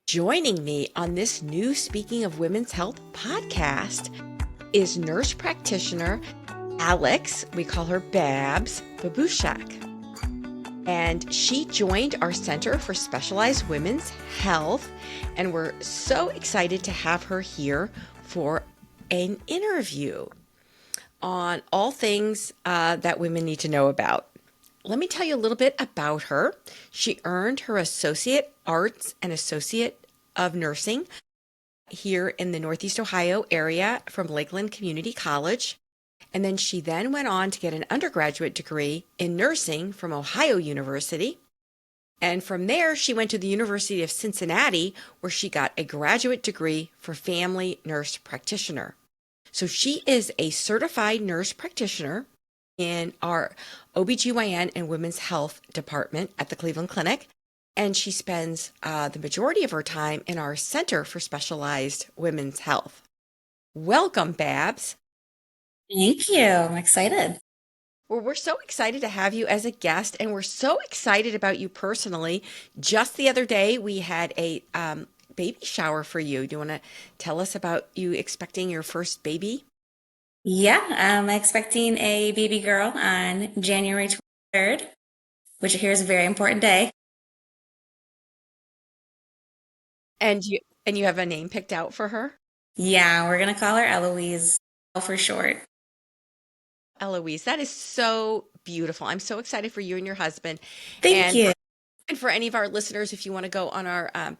Joining me on this new Speaking of Women's Health podcast is nurse practitioner Alex. We call her Babs Babuscak. And she joined our Center for Specialized Women's Health, and we're so excited to have her here for an interview on all things that women need to know about. Let me tell you a little bit about her. She earned her Associate Arts and Associate of Nursing here in the Northeast Ohio area from Lakeland Community College. And then she went on to get an undergraduate degree in nursing from Ohio University. And from there, she went to the University of Cincinnati, where she got a graduate degree for family nurse practitioner. So she is a certified nurse practitioner in our OBGYN and women's health department at the Cleveland Clinic. And she spends the majority of her time in our Center for Specialized Women's Health. Welcome, Babs. Thank you. I'm excited. Well, we're so excited to have you as a guest, and we're so excited about you personally. Just the other day, we had a baby shower for you. Do you want to tell us about you expecting your first baby? Yeah, I'm expecting a baby girl on January 23rd, which I hear is a very important day. And you have a name picked out for her? Yeah, we're gonna call her Eloise for short. Eloise, that is so beautiful. I'm so excited for you and your husband. Thank And you. for any of our listeners, if you want to go on our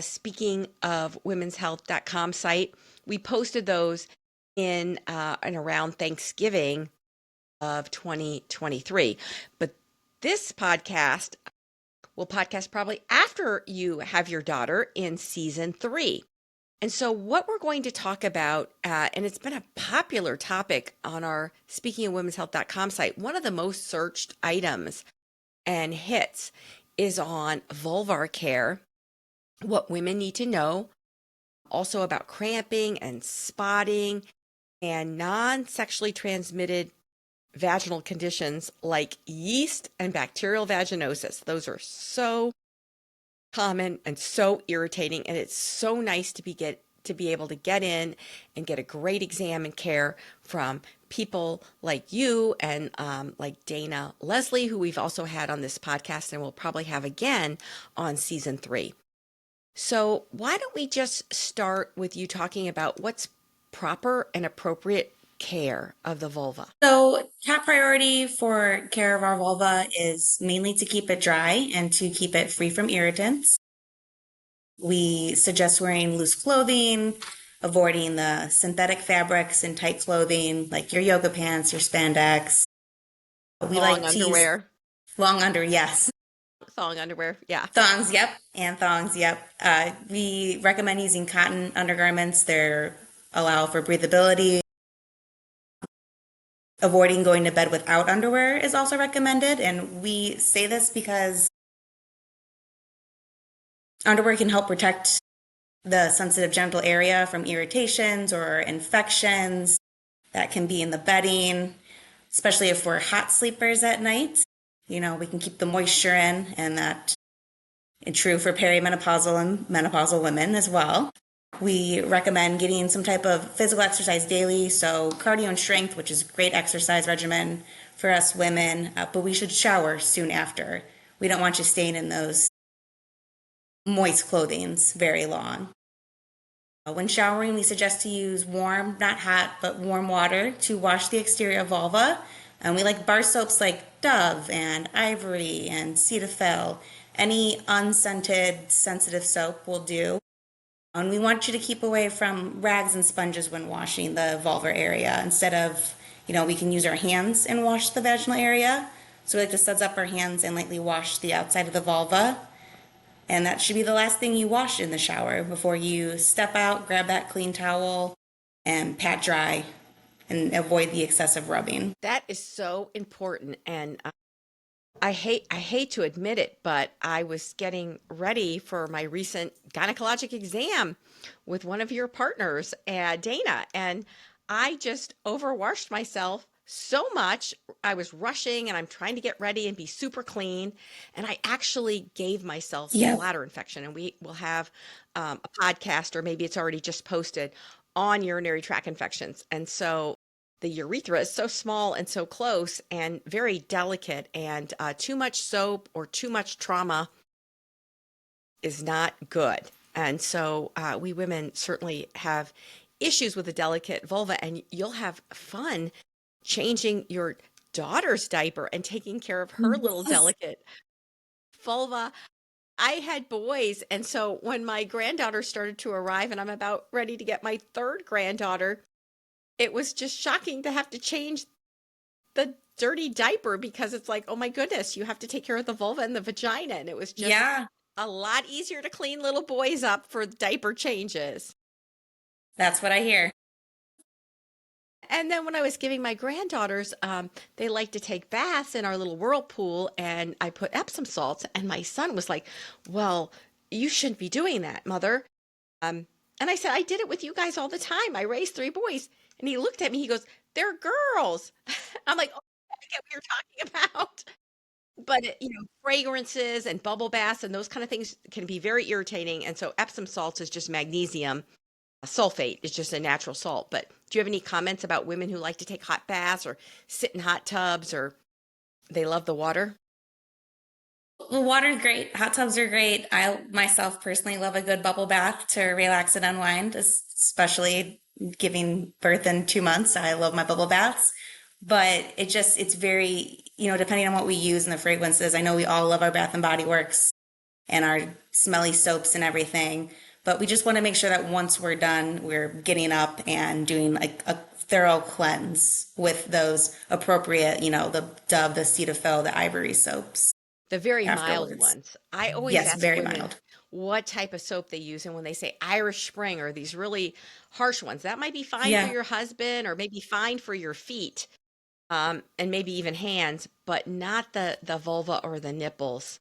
speaking of women's health.com site, we posted those in and around Thanksgiving of 2023. But this podcast will podcast probably after you have your daughter in season 3. And so what we're going to talk about, and it's been a popular topic on our speaking of women's health.com site, one of the most searched items and hits is on vulvar care, what women need to know, also about cramping and spotting and non-sexually transmitted vaginal conditions like yeast and bacterial vaginosis. Those are so common and so irritating, and it's so nice to be able to get in and get a great exam and care from people like you and like Dana Leslie, who we've also had on this podcast and we'll probably have again on season 3. So why don't we just start with you talking about what's proper and appropriate care of the vulva? So, top priority for care of our vulva is mainly to keep it dry and to keep it free from irritants. We suggest wearing loose clothing, avoiding the synthetic fabrics and tight clothing like your yoga pants, your spandex. We Long like to use underwear. long under, yes. Thong underwear, yeah. Thongs, yep. And thongs, yep. We recommend using cotton undergarments. They're allow for breathability. Avoiding going to bed without underwear is also recommended. And we say this because underwear can help protect the sensitive genital area from irritations or infections that can be in the bedding, especially if we're hot sleepers at night. We can keep the moisture in, and that is true for perimenopausal and menopausal women as well. We recommend getting some type of physical exercise daily, so cardio and strength, which is a great exercise regimen for us women, but we should shower soon after. We don't want you staying in those moist clothings very long. When showering, we suggest to use warm, not hot, but warm water to wash the exterior vulva. And we like bar soaps like Dove and Ivory and Cetaphil. Any unscented, sensitive soap will do. And we want you to keep away from rags and sponges when washing the vulvar area. Instead of, we can use our hands and wash the vaginal area. So we like to suds up our hands and lightly wash the outside of the vulva. And that should be the last thing you wash in the shower before you step out, grab that clean towel, and pat dry and avoid the excessive rubbing. That is so important. And I hate to admit it, but I was getting ready for my recent gynecologic exam with one of your partners, Dana, and I just overwashed myself so much. I was rushing and I'm trying to get ready and be super clean. And I actually gave myself a Yep. bladder infection. And we will have a podcast, or maybe it's already just posted, on urinary tract infections. And so the urethra is so small and so close and very delicate, and too much soap or too much trauma is not good. And so we women certainly have issues with a delicate vulva, and you'll have fun changing your daughter's diaper and taking care of her little Yes. delicate vulva. I had boys, and so when my granddaughter started to arrive and I'm about ready to get my third granddaughter, it was just shocking to have to change the dirty diaper, because it's like, oh my goodness, you have to take care of the vulva and the vagina. And it was just Yeah, a lot easier to clean little boys up for diaper changes. that's what I hear. And then when I was giving my granddaughters, they like to take baths in our little whirlpool, and I put Epsom salts. And my son was like, "Well, you shouldn't be doing that, mother." And I said, "I did it with you guys all the time. I raised three boys." And he looked at me. He goes, "They're girls." I'm like, "Oh, I get what you're talking about." But fragrances and bubble baths and those kind of things can be very irritating. And so Epsom salts is just magnesium. Sulfate is just a natural salt. But do you have any comments about women who like to take hot baths or sit in hot tubs, or they love the water? Well, water's great. Hot tubs are great. I myself personally love a good bubble bath to relax and unwind, especially giving birth in 2 months. I love my bubble baths. But it's very, depending on what we use and the fragrances. I know we all love our Bath and Body Works and our smelly soaps and everything. But we just want to make sure that once we're done, we're getting up and doing like a thorough cleanse with those appropriate, the Dove, the Cetaphil, the Ivory soaps The very mild afterwards. ones. I always Yes, ask very women mild. what type of soap they use. And when they say Irish Spring or these really harsh ones, that might be fine for Yeah. your husband or maybe fine for your feet, and maybe even hands, but not the vulva or the nipples.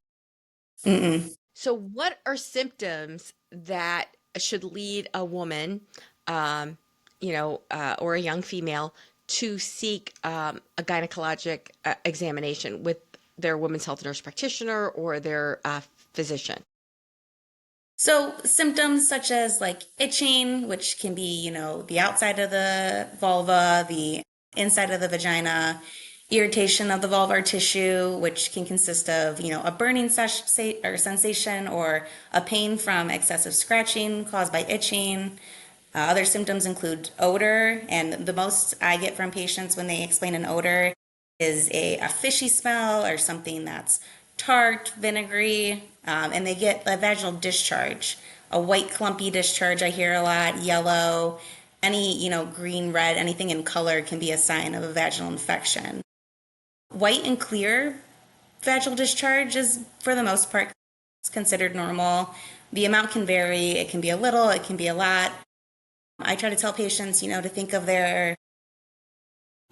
Mm-mm. So, what are symptoms that should lead a woman, um, or a young female to seek a gynecologic examination with their women's health nurse practitioner or their physician? So symptoms such as like itching, which can be, the outside of the vulva, the inside of the vagina, irritation of the vulvar tissue, which can consist of, a burning or sensation or a pain from excessive scratching caused by itching. Other symptoms include odor, and the most I get from patients when they explain an odor is a fishy smell or something that's tart, vinegary, and they get a vaginal discharge, a white clumpy discharge. I hear a lot, yellow, any green, red, anything in color can be a sign of a vaginal infection. White and clear vaginal discharge is, for the most part, considered normal. The amount can vary. It can be a little, it can be a lot. I try to tell patients, to think of their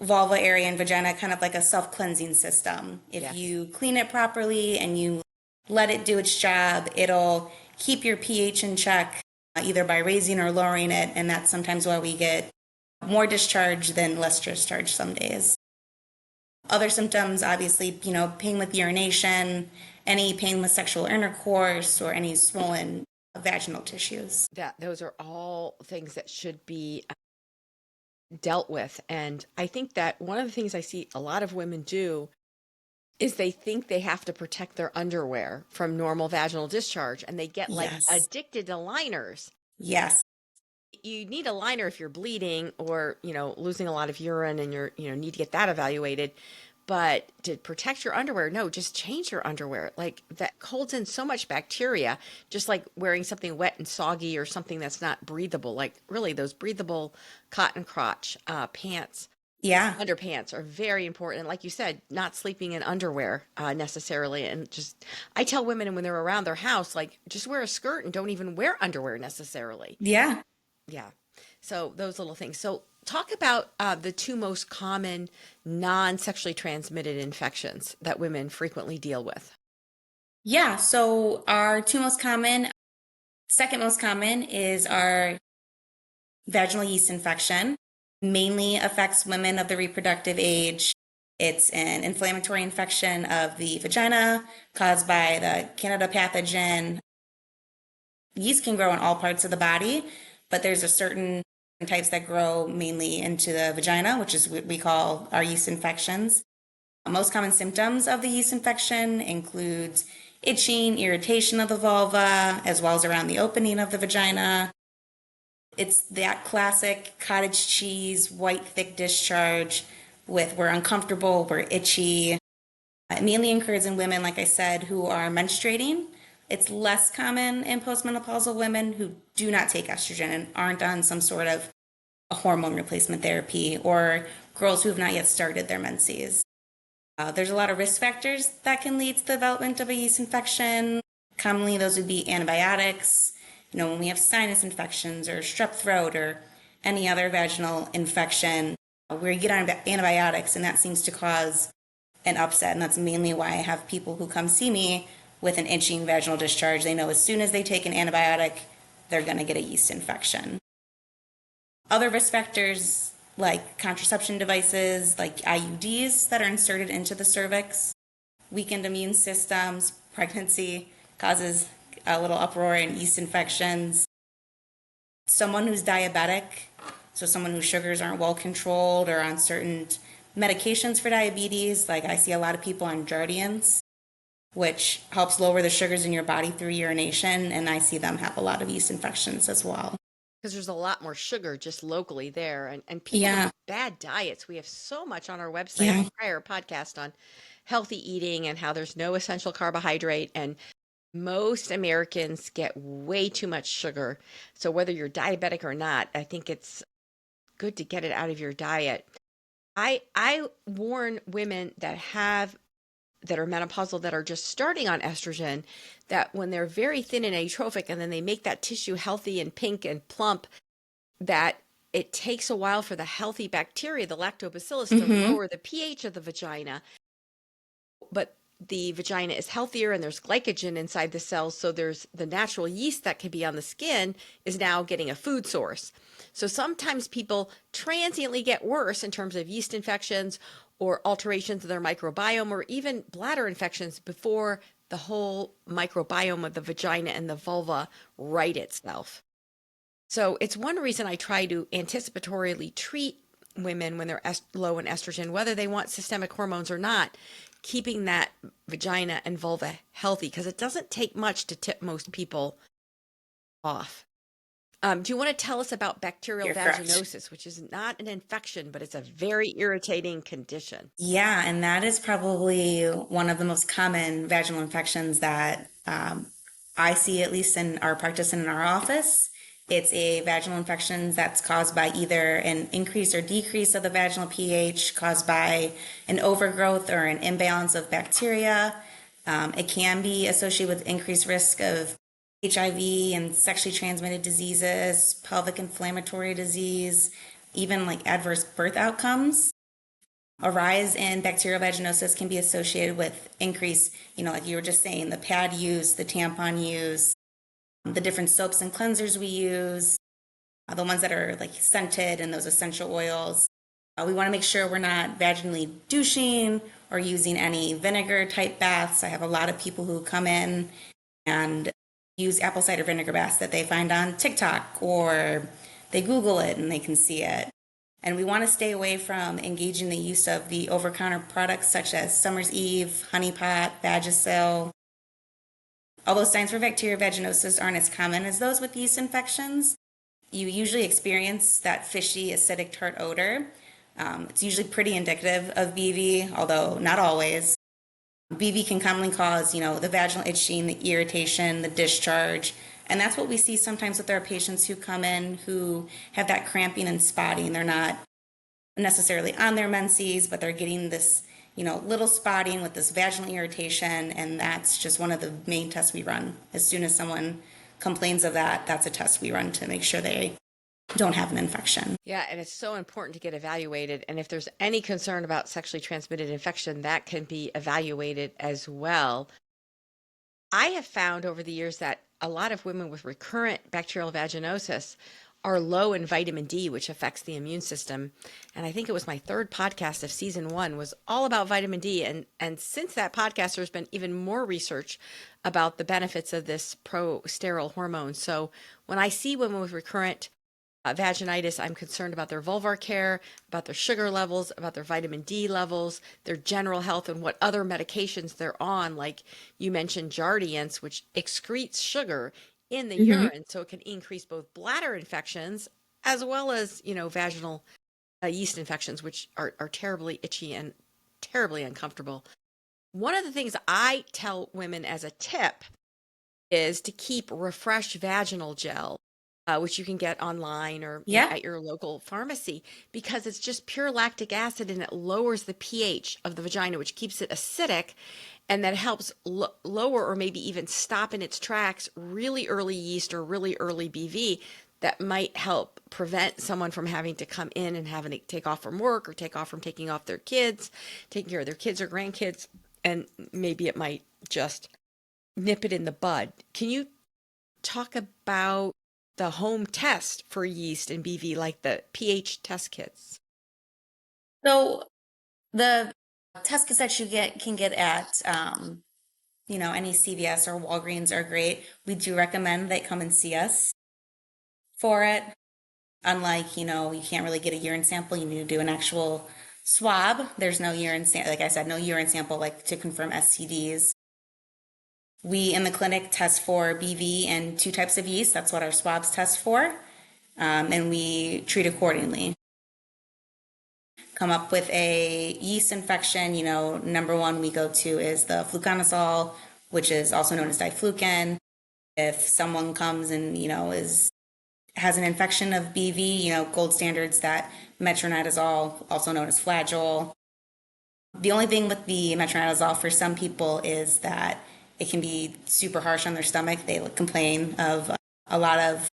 vulva area and vagina kind of like a self-cleansing system. If Yes. you clean it properly and you let it do its job, it'll keep your pH in check, either by raising or lowering it. And that's sometimes why we get more discharge than less discharge some days. Other symptoms, obviously, pain with urination, any pain with sexual intercourse, or any swollen vaginal tissues. Those are all things that should be dealt with. And I think that one of the things I see a lot of women do is they think they have to protect their underwear from normal vaginal discharge, and they get like Yes. addicted to liners. Yes. You need a liner if you're bleeding or, losing a lot of urine and need to get that evaluated. But to protect your underwear, no, just change your underwear. Like that holds in so much bacteria, just like wearing something wet and soggy or something that's not breathable. Like really, those breathable cotton crotch pants, Yeah. underpants are very important. And like you said, not sleeping in underwear necessarily. And just, I tell women when they're around their house, like just wear a skirt and don't even wear underwear necessarily. Yeah. Yeah. So those little things. So talk about the two most common non-sexually transmitted infections that women frequently deal with. Yeah. So our two most common, second most common is our vaginal yeast infection. mainly affects women of the reproductive age. It's an inflammatory infection of the vagina caused by the Candida pathogen. Yeast can grow in all parts of the body, but there's a certain types that grow mainly into the vagina, which is what we call our yeast infections. Most common symptoms of the yeast infection includes itching, irritation of the vulva, as well as around the opening of the vagina. It's that classic cottage cheese, white, thick discharge with we're uncomfortable, we're itchy. It mainly occurs in women, like I said, who are menstruating. It's less common in postmenopausal women who do not take estrogen and aren't on some sort of a hormone replacement therapy, or girls who have not yet started their menses. There's a lot of risk factors that can lead to the development of a yeast infection. Commonly, those would be antibiotics. When we have sinus infections or strep throat or any other vaginal infection, where you get on antibiotics, and that seems to cause an upset. And that's mainly why I have people who come see me with an itching vaginal discharge. They know as soon as they take an antibiotic, they're going to get a yeast infection. Other risk factors like contraception devices, like IUDs that are inserted into the cervix, weakened immune systems, pregnancy causes a little uproar in yeast infections. Someone who's diabetic, so someone whose sugars aren't well controlled or on certain medications for diabetes, like I see a lot of people on Jardians, which helps lower the sugars in your body through urination, and I see them have a lot of yeast infections as well. Because there's a lot more sugar just locally there. And people Yeah, with bad diets, we have so much on our website, yeah. a prior podcast on healthy eating and how there's no essential carbohydrate. And most Americans get way too much sugar. So whether you're diabetic or not, I think it's good to get it out of your diet. I warn women that are menopausal that are just starting on estrogen that when they're very thin and atrophic and then they make that tissue healthy and pink and plump, that it takes a while for the healthy bacteria, the lactobacillus, to Mm-hmm. lower the pH of the vagina. But the vagina is healthier and there's glycogen inside the cells. So there's the natural yeast that can be on the skin is now getting a food source. So sometimes people transiently get worse in terms of yeast infections or alterations of their microbiome or even bladder infections before the whole microbiome of the vagina and the vulva right itself. So it's one reason I try to anticipatorily treat women when they're low in estrogen, whether they want systemic hormones or not, keeping that vagina and vulva healthy because it doesn't take much to tip most people off. Do you want to tell us about bacterial You're correct. vaginosis, which is not an infection, but it's a very irritating condition? Yeah, and that is probably one of the most common vaginal infections that I see, at least in our practice and in our office. It's a vaginal infection that's caused by either an increase or decrease of the vaginal pH, caused by an overgrowth or an imbalance of bacteria. It can be associated with increased risk of HIV and sexually transmitted diseases, pelvic inflammatory disease, even like adverse birth outcomes. A rise in bacterial vaginosis can be associated with increase, like you were just saying, the pad use, the tampon use, the different soaps and cleansers we use, the ones that are like scented and those essential oils. We want to make sure we're not vaginally douching or using any vinegar type baths. I have a lot of people who come in and use apple cider vinegar baths that they find on TikTok or they Google it and they can see it. And we want to stay away from engaging the use of the over-counter products such as Summer's Eve, Honey Pot, Vagisil. Although signs for bacterial vaginosis aren't as common as those with yeast infections, you usually experience that fishy, acidic, tart odor. It's usually pretty indicative of BV, although not always. BV can commonly cause, the vaginal itching, the irritation, the discharge. And that's what we see sometimes with our patients who come in who have that cramping and spotting. They're not necessarily on their menses, but they're getting this, little spotting with this vaginal irritation. And that's just one of the main tests we run. As soon as someone complains of that, that's a test we run to make sure they don't have an infection. Yeah, and it's so important to get evaluated. And if there's any concern about sexually transmitted infection, that can be evaluated as well. I have found over the years that a lot of women with recurrent bacterial vaginosis are low in vitamin D, which affects the immune system. And I think it was my third podcast of season one was all about vitamin D. And since that podcast, there's been even more research about the benefits of this pro-sterile hormone. So when I see women with recurrent vaginitis, I'm concerned about their vulvar care, about their sugar levels, about their vitamin D levels, their general health, and what other medications they're on. Like you mentioned, Jardiance, which excretes sugar in the Hmm. urine, so it can increase both bladder infections as well as, vaginal yeast infections, which are terribly itchy and terribly uncomfortable. One of the things I tell women as a tip is to keep refreshed vaginal gel, which you can get online or Yeah. at your local pharmacy, because it's just pure lactic acid and it lowers the pH of the vagina, which keeps it acidic, and that helps lower or maybe even stop in its tracks really early yeast or really early BV that might help prevent someone from having to come in and having to take off from work or take off from taking off their kids, taking care of their kids or grandkids, and maybe it might just nip it in the bud. Can you talk about the home test for yeast and BV, like the pH test kits? So the test kits that you can get at any CVS or Walgreens are great. We do recommend they come and see us for it. Unlike, you can't really get a urine sample, you need to do an actual swab. There's no urine sample, like I said, no urine sample like to confirm STDs. We in the clinic test for BV and two types of yeast. That's what our swabs test for. And we treat accordingly. Come up with a yeast infection, number one we go to is the fluconazole, which is also known as diflucan. If someone comes and, has an infection of BV, gold standards that metronidazole, also known as flagyl. The only thing with the metronidazole for some people is that it can be super harsh on their stomach. They complain of a lot of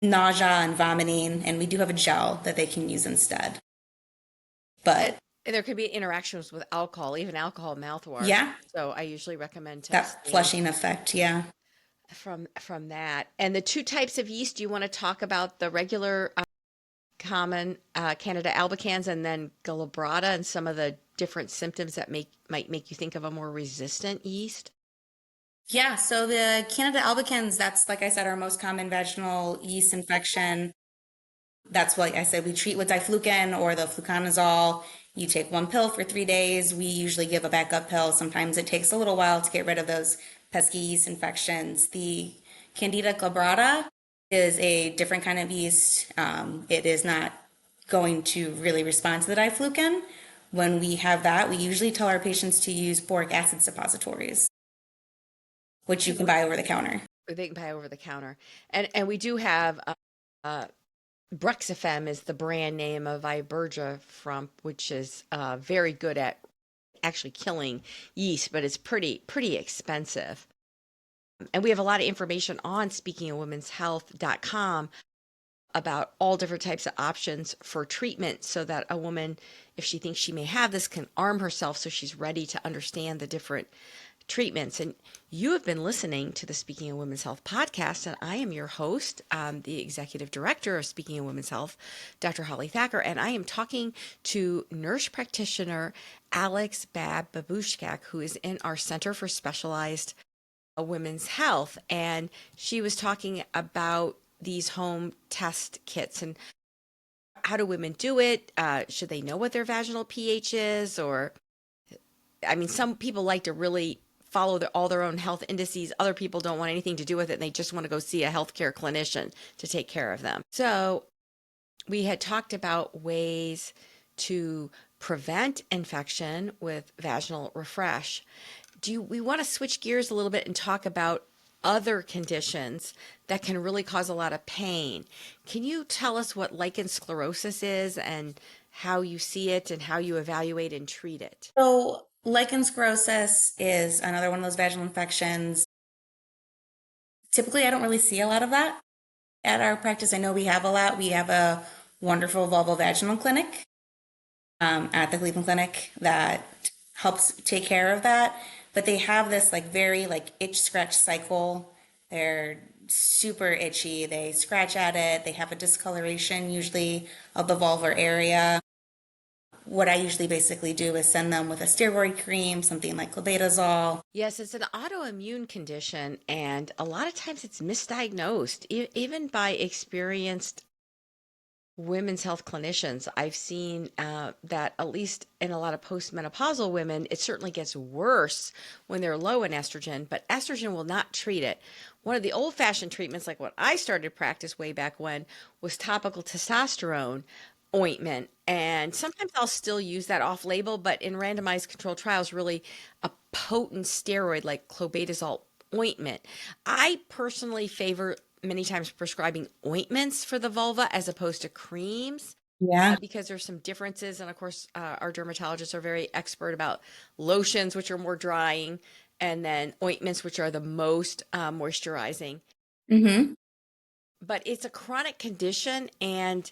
nausea and vomiting, and we do have a gel that they can use instead. And But there could be interactions with alcohol, even alcohol mouthwash. yeah, So I usually recommend to that abstain flushing effect, yeah. from that. And the two types of yeast, do you want to talk about the regular common Canada albicans and then Galabrata and some of the different symptoms that might make you think of a more resistant yeast? Yeah, so the Canada albicans, that's like I said, our most common vaginal yeast infection. That's what, like I said, we treat with diflucan or the fluconazole. You take one pill for 3 days. We usually give a backup pill. Sometimes it takes a little while to get rid of those pesky yeast infections. The Candida glabrata is a different kind of yeast. It is not going to really respond to the diflucan. When we have that, we usually tell our patients to use boric acid suppositories, which you can buy over the counter. They can buy over the counter. And we do have uh, Brexafem is the brand name of Iberga from, which is very good at actually killing yeast, but it's pretty expensive. And we have a lot of information on speakingofwomenshealth.com about all different types of options for treatment so that a woman, if she thinks she may have this, can arm herself so she's ready to understand the different treatments. And you have been listening to the Speaking of Women's Health podcast, and I am your host, the executive director of Speaking of Women's Health, Dr. Holly Thacker, and I am talking to nurse practitioner Alex Babuscak, who is in our Center for Specialized Women's Health, and she was talking about these home test kits and how do women do it? Should they know what their vaginal pH is? Or, I mean, some people like to really follow all their own health indices. Other people don't want anything to do with it. And they just want to go see a healthcare clinician to take care of them. So we had talked about ways to prevent infection with vaginal refresh. We want to switch gears a little bit and talk about other conditions that can really cause a lot of pain? Can you tell us what lichen sclerosis is and how you see it and how you evaluate and treat it? So lichen sclerosis is another one of those vaginal infections. Typically, I don't really see a lot of that at our practice. I know we have a lot. We have a wonderful vulvovaginal clinic at the Cleveland Clinic that helps take care of that. But they have this like very like itch scratch cycle. They're super itchy. They scratch at it. They have a discoloration usually of the vulvar area. What I usually basically do is send them with a steroid cream, something like clobetasol. Yes, it's an autoimmune condition, and a lot of times it's misdiagnosed, even by experienced women's health clinicians. I've seen that at least in a lot of postmenopausal women, it certainly gets worse when they're low in estrogen, but estrogen will not treat it. One of the old fashioned treatments, like what I started practice way back when, was topical testosterone ointment. And sometimes I'll still use that off label, but in randomized controlled trials, really a potent steroid like clobetasol ointment. I personally favor many times prescribing ointments for the vulva as opposed to creams Yeah. because there's some differences. And of course, our dermatologists are very expert about lotions, which are more drying, and then ointments, which are the most moisturizing. Mm-hmm. But it's a chronic condition and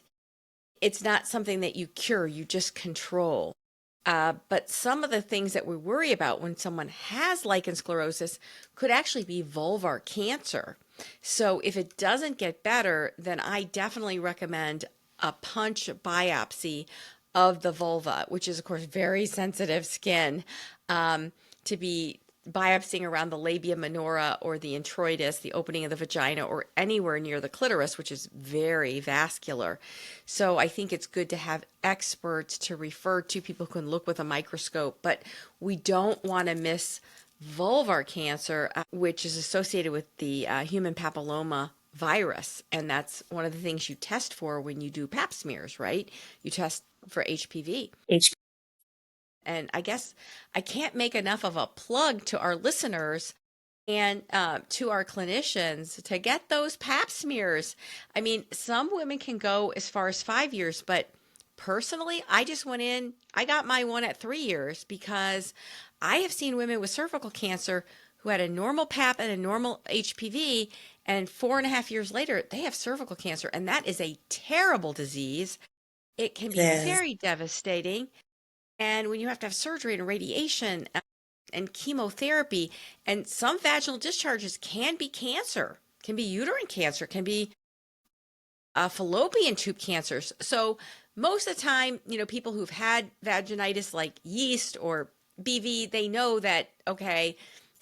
it's not something that you cure, you just control. But some of the things that we worry about when someone has lichen sclerosis could actually be vulvar cancer. So if it doesn't get better, then I definitely recommend a punch biopsy of the vulva, which is, of course, very sensitive skin, to be biopsying around the labia minora or the introitus, the opening of the vagina, or anywhere near the clitoris, which is very vascular. So I think it's good to have experts to refer to, people who can look with a microscope, but we don't want to miss vulvar cancer, which is associated with the human papilloma virus. And that's one of the things you test for when you do pap smears, right? You test for HPV. H. And I guess I can't make enough of a plug to our listeners and to our clinicians to get those pap smears. I mean, some women can go as far as 5 years, but personally, I just went in, I got my one at 3 years because I have seen women with cervical cancer who had a normal pap and a normal HPV, and 4.5 years later, they have cervical cancer. And that is a terrible disease. It can It be is. very devastating. And when you have to have surgery and radiation and chemotherapy, and some vaginal discharges can be cancer, can be uterine cancer, can be fallopian tube cancers. So most of the time, people who've had vaginitis like yeast or BV, they know that, okay,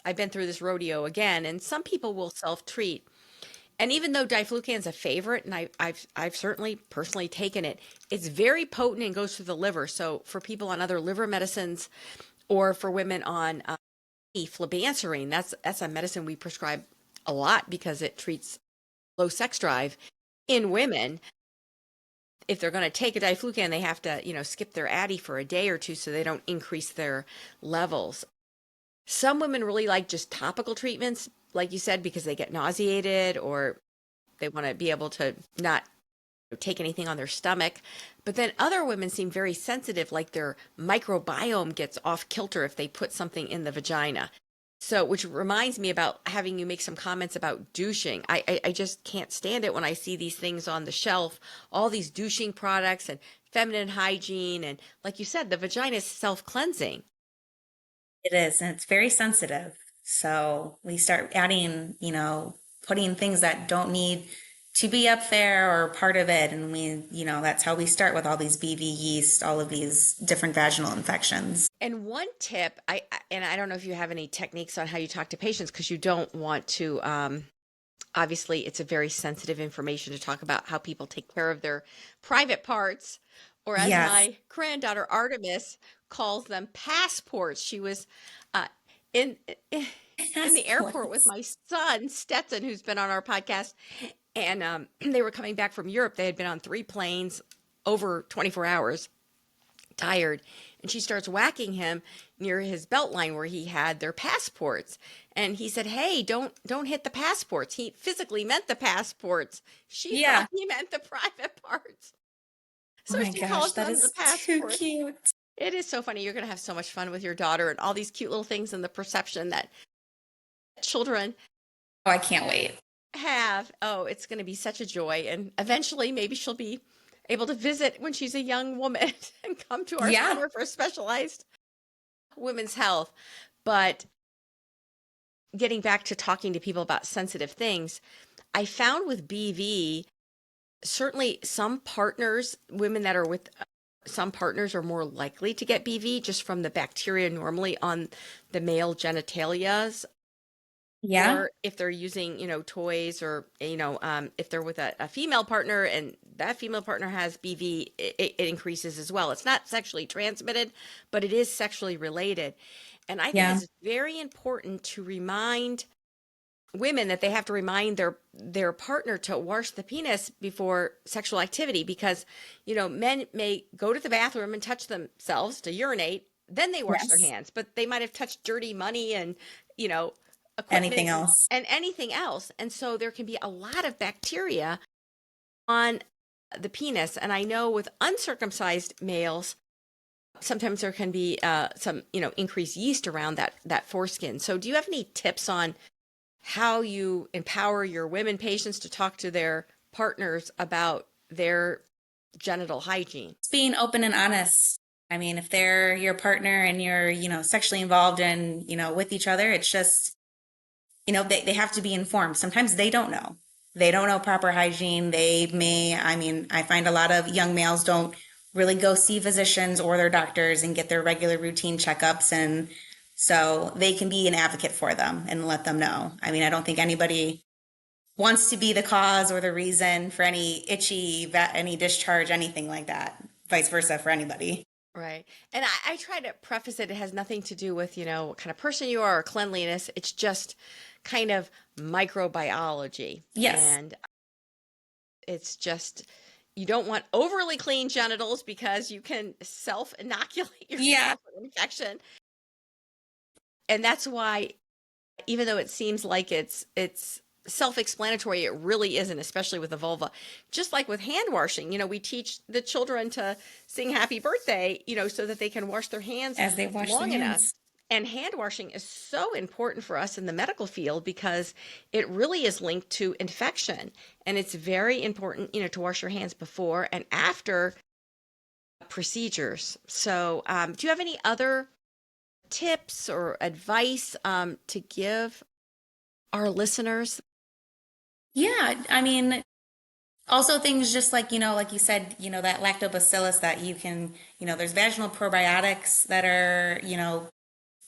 I've been through this rodeo again. And some people will self-treat. And even though diflucan's a favorite, and I've certainly personally taken it, it's very potent and goes through the liver. So for people on other liver medicines, or for women on flibanserine, that's a medicine we prescribe a lot because it treats low sex drive in women. If they're going to take a diflucan, they have to, skip their Addy for a day or two so they don't increase their levels. Some women really like just topical treatments, like you said, because they get nauseated or they want to be able to not take anything on their stomach. But then other women seem very sensitive, like their microbiome gets off kilter if they put something in the vagina. So, which reminds me about having you make some comments about douching. I just can't stand it when I see these things on the shelf, all these douching products and feminine hygiene. And like you said, the vagina is self-cleansing. It is, and it's very sensitive. So we start adding, putting things that don't need to be up there or part of it. And that's how we start with all these BV yeast, all of these different vaginal infections. And one tip, and I don't know if you have any techniques on how you talk to patients because you don't want to, obviously it's a very sensitive information to talk about how people take care of their private parts, or as Yes. my granddaughter Artemis calls them, passports. She was uh, in in the airport with Passports. my son Stetson, who's been on our podcast, and they were coming back from Europe. They had been on 3 planes over 24 hours, tired, and she starts whacking him near his belt line where he had their passports, and he said, hey, don't hit the passports. He physically meant the passports. She thought Yeah. he meant the private parts, Oh so my she gosh, calls that them the is too passports. cute. It is so funny. You're going to have so much fun with your daughter and all these cute little things and the perception that children Oh, I can't wait. have. Oh, it's going to be such a joy, and eventually maybe she'll be able to visit when she's a young woman and come to our Yeah. center for specialized women's health. But getting back to talking to people about sensitive things, I found with BV, certainly some partners, women that are with some partners are more likely to get BV just from the bacteria normally on the male genitalias, Yeah. or if they're using, toys, or, if they're with a female partner and that female partner has BV, it increases as well. It's not sexually transmitted, but it is sexually related. And I think Yeah. it's very important to remind women that they have to remind their partner to wash the penis before sexual activity, because men may go to the bathroom and touch themselves to urinate, then they wash their Yes. hands, but they might have touched dirty money and you know Anything equipment else? and anything else, and so there can be a lot of bacteria on the penis. And I know with uncircumcised males sometimes there can be some increased yeast around that foreskin. So do you have any tips on how you empower your women patients to talk to their partners about their genital hygiene? It's being open and honest. I mean, if they're your partner and you're, sexually involved and, with each other, it's just, they have to be informed. Sometimes they don't know. They don't know proper hygiene. I find a lot of young males don't really go see physicians or their doctors and get their regular routine checkups. And so they can be an advocate for them and let them know. I mean, I don't think anybody wants to be the cause or the reason for any any discharge, anything like that. Vice versa for anybody. Right. And I try to preface it. It has nothing to do with, what kind of person you are or cleanliness. It's just kind of microbiology. Yes. And it's just, you don't want overly clean genitals because you can self inoculate Yeah. yourself with infection. And that's why, even though it seems like it's self-explanatory, it really isn't, especially with the vulva. Just like with hand washing, we teach the children to sing happy birthday, so that they can wash their hands As they wash their long enough. hands. And hand washing is so important for us in the medical field because it really is linked to infection. And it's very important, to wash your hands before and after procedures. So, do you have any other tips or advice to give our listeners? Yeah. I mean, also things just like, like you said, that lactobacillus that you can, there's vaginal probiotics that are,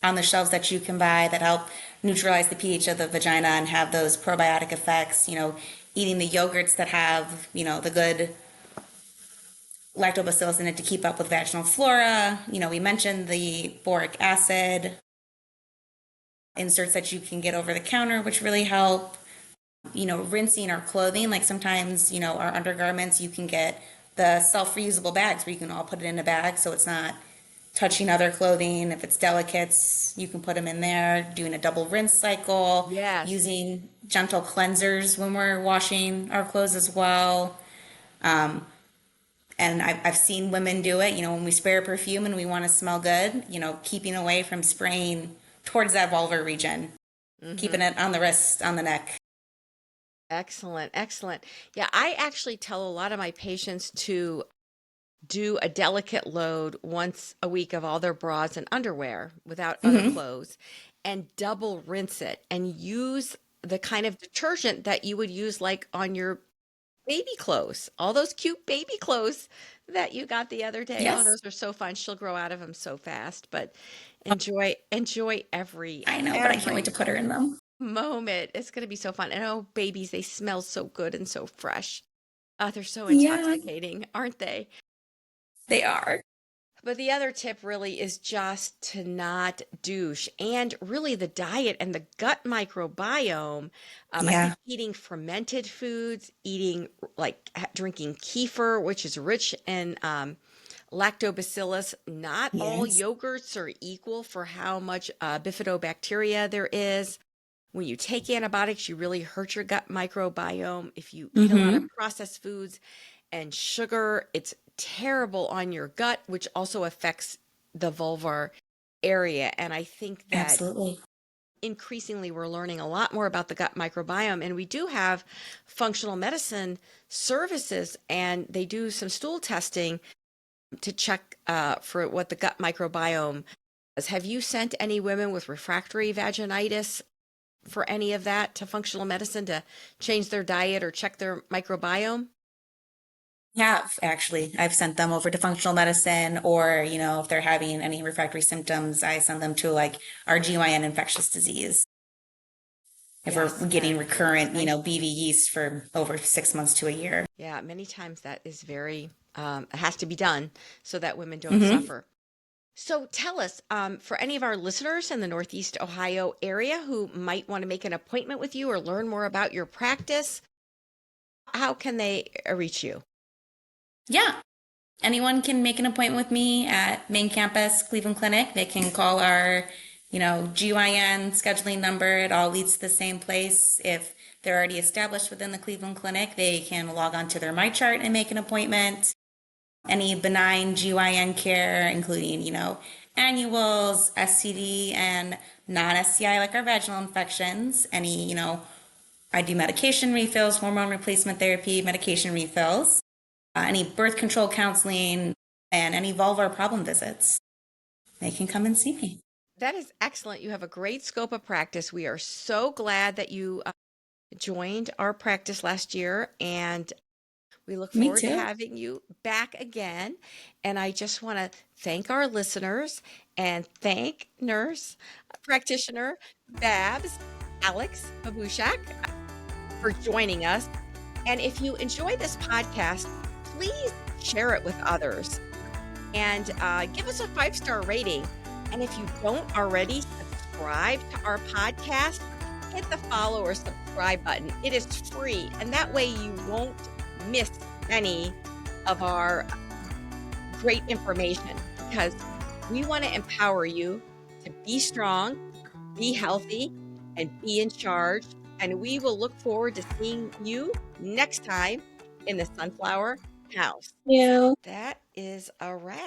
on the shelves that you can buy that help neutralize the pH of the vagina and have those probiotic effects, eating the yogurts that have, the good lactobacillus in it to keep up with vaginal flora. We mentioned the boric acid inserts that you can get over the counter, which really help. Rinsing our clothing, like sometimes, our undergarments, you can get the self-reusable bags where you can all put it in a bag so it's not touching other clothing. If it's delicates, you can put them in there, doing a double rinse cycle, Yes. using gentle cleansers when we're washing our clothes as well. And I've seen women do it, when we spray a perfume and we want to smell good, keeping away from spraying towards that vulvar region, Hmm. keeping it on the wrist, on the neck. Excellent. Excellent. Yeah, I actually tell a lot of my patients to do a delicate load once a week of all their bras and underwear without other Hmm. clothes, and double rinse it and use the kind of detergent that you would use like on your baby clothes, all those cute baby clothes that you got the other day. Oh, Yes, those are so fun. She'll grow out of them so fast, but enjoy I know, but I can't wait to every put her in them. moment. It's going to be so fun. And oh, babies, they smell so good and so fresh. They're so Yeah, intoxicating, aren't they? they are. But the other tip really is just to not douche, and really the diet and the gut microbiome. I Yeah. think eating fermented foods, eating like drinking kefir, which is rich in lactobacillus. Not all Yes. yogurts are equal for how much bifidobacteria there is. When you take antibiotics, you really hurt your gut microbiome. If you eat a lot of Mm-hmm. processed foods and sugar, it's terrible on your gut, which also affects the vulvar area. And I think that Absolutely. increasingly we're learning a lot more about the gut microbiome. And we do have functional medicine services, and they do some stool testing to check for what the gut microbiome is. Have you sent any women with refractory vaginitis for any of that to functional medicine to change their diet or check their microbiome? Have actually. I've sent them over to functional medicine, or, if they're having any refractory symptoms, I send them to like our GYN infectious disease. If we're Yes, getting yeah, recurrent, many, BV yeast for over 6 months to a year. yeah, many times that is very, it has to be done so that women don't Hmm. suffer. So tell us, for any of our listeners in the Northeast Ohio area who might want to make an appointment with you or learn more about your practice, how can they reach you? Yeah. Anyone can make an appointment with me at main campus Cleveland Clinic. They can call our, GYN scheduling number. It all leads to the same place. If they're already established within the Cleveland Clinic, they can log on to their My Chart and make an appointment. Any benign GYN care, including, annuals, STD, and non-STI like our vaginal infections. Any, I do medication refills, hormone replacement therapy, medication refills, any birth control counseling, and any vulvar problem visits. They can come and see me. That is excellent. You have a great scope of practice. We are so glad that you joined our practice last year, and we look Me forward to too. having you back again. And I just want to thank our listeners and thank Nurse Practitioner Babs Alex Babuscak for joining us. And if you enjoy this podcast, please share it with others and give us a 5-star rating. And if you don't already subscribe to our podcast, hit the follow or subscribe button. It is free, and that way you won't miss any of our great information because we want to empower you to be strong, be healthy, and be in charge. And we will look forward to seeing you next time in the Sunflower House. You. That is a wrap.